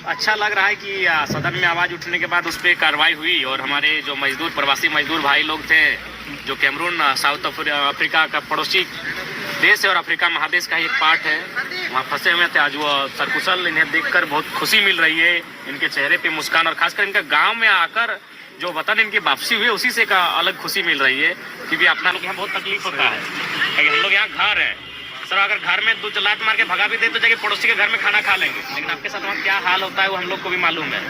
अच्छा लग रहा है कि सदन में आवाज़ उठने के बाद उस पर कार्रवाई हुई और हमारे जो मजदूर प्रवासी मजदूर भाई लोग थे जो कैमरून साउथ अफ्रीका का पड़ोसी देश है और अफ्रीका महादेश का ही एक पार्ट है, वहाँ फंसे हुए थे। आज वो सकुशल, इन्हें देखकर बहुत खुशी मिल रही है, इनके चेहरे पे मुस्कान और खासकर इनका गांव में आकर जो वतन इनकी वापसी हुई है उसी से का अलग खुशी मिल रही है। क्योंकि अपना लोग यहाँ बहुत तकलीफ होता है, हम लोग यहाँ घर है सर, अगर घर में 2 लात मार के भगा भी दे तो जाके पड़ोसी के घर में खाना खा लेंगे, लेकिन आपके साथ वहाँ क्या हाल होता है वो हम लोग को भी मालूम है।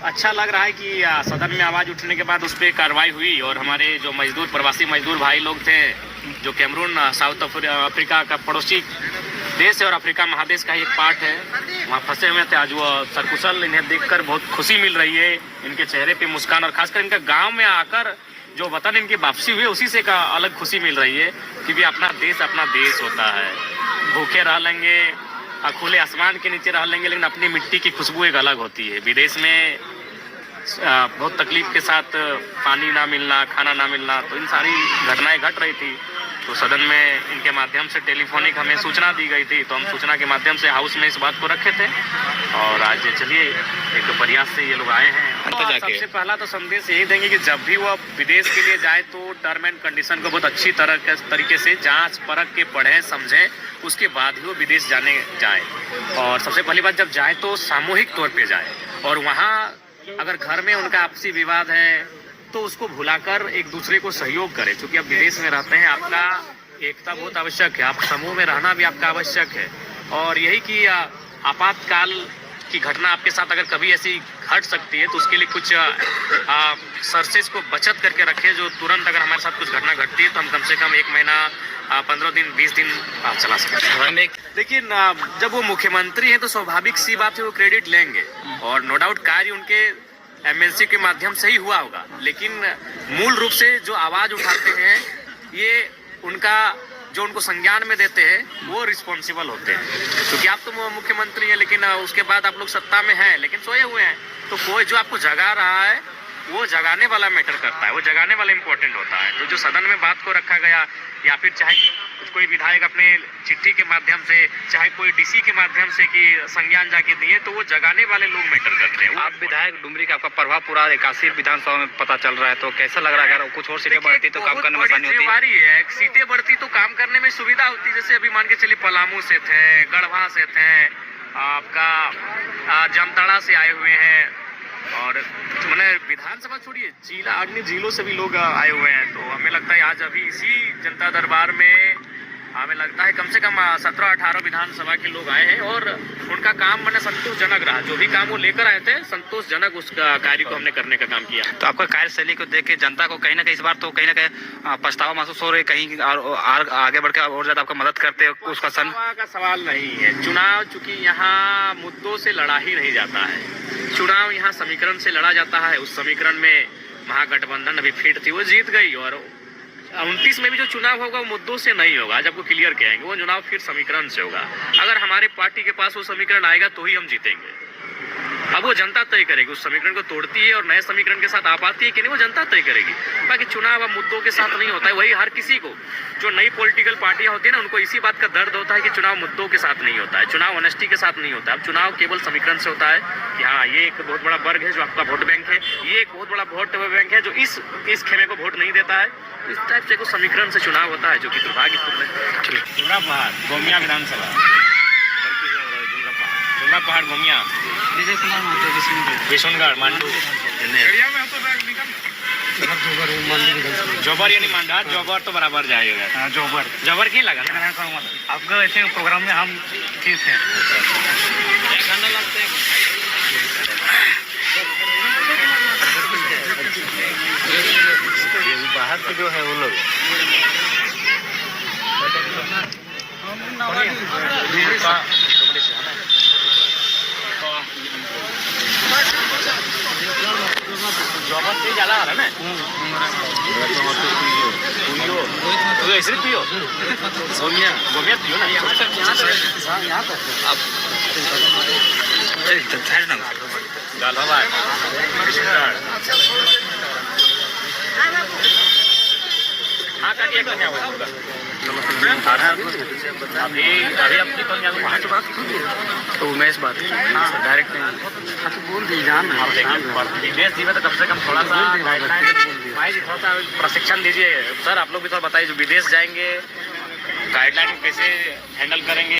अच्छा लग रहा है कि सदन में आवाज़ उठने के बाद उस पर कार्रवाई हुई और हमारे जो मजदूर प्रवासी मजदूर भाई लोग थे जो कैमरून साउथ अफ्रीका का पड़ोसी देश है और अफ्रीका महादेश का ही एक पार्ट है, वहाँ फंसे हुए थे। आज वो सकुशल, इन्हें देखकर बहुत खुशी मिल रही है, इनके चेहरे पे मुस्कान और खासकर इनका गांव में आकर जो वतन इनकी वापसी हुई है उसी से का अलग खुशी मिल रही है। क्योंकि अपना देश होता है, भूखे रह लेंगे, खुले आसमान के नीचे रह लेंगे, लेकिन अपनी मिट्टी की खुशबू एक अलग होती है। विदेश में बहुत तकलीफ के साथ पानी ना मिलना, खाना ना मिलना, तो इन सारी घटनाएं घट रही थी। तो सदन में इनके माध्यम से टेलीफोनिक हमें सूचना दी गई थी, तो हम सूचना के माध्यम से हाउस में इस बात को रखे थे और आज चलिए एक प्रयास से ये लोग आए हैं। तो सबसे पहला तो संदेश यही देंगे कि जब भी वो विदेश के लिए जाए तो टर्म एंड कंडीशन को बहुत अच्छी तरीके से जांच परख के पढ़ें समझें, उसके बाद ही वो विदेश जाए। और सबसे पहली बात, जब जाए तो सामूहिक तौर पर जाए और वहाँ अगर घर में उनका आपसी विवाद है तो उसको भुलाकर एक दूसरे को सहयोग करें। क्योंकि आप विदेश में रहते हैं, आपका एकता बहुत आवश्यक है, आप समूह में रहना भी आपका आवश्यक है। और यही कि आपातकाल की घटना आपके साथ अगर कभी ऐसी घट सकती है तो उसके लिए कुछ सर्सेस को बचत करके रखें, जो तुरंत अगर हमारे साथ कुछ घटना घटती है तो हम कम से कम 1 महीना 15 दिन 20 दिन चला सकते हैं। लेकिन जब वो मुख्यमंत्री हैं तो स्वाभाविक सी बात है वो क्रेडिट लेंगे और नो डाउट कार्य उनके एमएलसी के माध्यम से ही हुआ होगा, लेकिन मूल रूप से जो आवाज़ उठाते हैं ये उनका जो उनको संज्ञान में देते हैं वो रिस्पॉन्सिबल होते हैं। क्योंकि आप तो मुख्यमंत्री हैं लेकिन उसके बाद आप लोग सत्ता में हैं लेकिन सोए हुए हैं, तो कोई जो आपको जगा रहा है वो जगाने वाला मैटर करता है, वो जगाने वाला इम्पोर्टेंट होता है। तो जो सदन में बात को रखा गया या फिर चाहे कोई विधायक अपने चिट्ठी के माध्यम से, चाहे कोई डीसी के माध्यम से कि संज्ञान जाके दिए, तो वो जगाने वाले लोग मैटर करते हैं। आप विधायक डुमरी का आपका प्रभाव पूरा एकासी विधानसभा में पता चल रहा है, तो कैसा लग रहा है? अगर कुछ और सीटें बढ़ती तो काम करने में आसानी होती है। सीटें बढ़ती तो काम करने में सुविधा होती। जैसे अभी मान के चलिए पलामू से थे, गढ़वा से थे, आपका जामताड़ा से आए हुए हैं और मैंने विधानसभा छोड़िए जिला अन्य जिलों से भी लोग आए हुए हैं। तो हमें लगता है आज अभी इसी जनता दरबार में हमें लगता है कम से कम 17-18 विधानसभा के लोग आए हैं और उनका काम मैंने संतोषजनक रहा। जो भी काम वो लेकर आए थे संतोषजनक उस कार्य को हमने करने का काम किया। तो आपका कार्यशैली को देख के जनता को कहीं ना कहीं इस बार तो कहीं ना कहीं पछतावा महसूस हो रही है, कहीं आगे बढ़ के और ज्यादा आपका मदद करते हैं? उसका का सवाल नहीं है। चुनाव चूंकि यहाँ मुद्दों से लड़ा ही नहीं जाता है, चुनाव यहाँ समीकरण से लड़ा जाता है। उस समीकरण में महागठबंधन अभी फिट थी, वो जीत गई और 29 में भी जो चुनाव होगा वो मुद्दों से नहीं होगा। आज आपको क्लियर कहेंगे वो चुनाव फिर समीकरण से होगा। अगर हमारे पार्टी के पास वो समीकरण आएगा तो ही हम जीतेंगे। अब वो जनता तय करेगी, उस समीकरण को तोड़ती है और नए समीकरण के साथ आ पाती है कि नहीं, वो जनता तय करेगी। बाकी चुनाव अब मुद्दों के साथ नहीं होता है। वही हर किसी को, जो नई पॉलिटिकल पार्टियां होती है ना, उनको इसी बात का दर्द होता है कि चुनाव मुद्दों के साथ नहीं होता है, चुनाव ऑनेस्टी के साथ नहीं होता है। अब चुनाव केवल समीकरण से होता है कि हाँ ये एक बहुत बड़ा वर्ग है जो आपका वोट बैंक है, ये एक बहुत बड़ा वोट बैंक है जो इस खेमे को वोट नहीं देता है। इस टाइप से कुछ समीकरण से चुनाव होता है जो कि दुर्भाग्यपूर्ण है। गोमिया विधानसभा, पहाड़ गोमिया, विशनगढ़, मांडू, जोबर यानी मांडा, जोबर तो बराबर जाएगा। जोबर क्यों लगा आपको? ऐसे प्रोग्राम में हम ठीक है। बाहर से जो है वो लोग जॉबर से जाला आ रहा ना, तो ऐसे पियो गोमिया पियो ना। यहाँ तो गालवा हाँ अभी अपनी कौन तो उमेश बात डायरेक्ट विदेश जी में तो कम से कम थोड़ा सा गाइडलाइन भाई जी थोड़ा सा प्रशिक्षण दीजिए सर। आप लोग भी थोड़ा बताइए जो विदेश जाएंगे गाइडलाइन कैसे हैंडल करेंगे।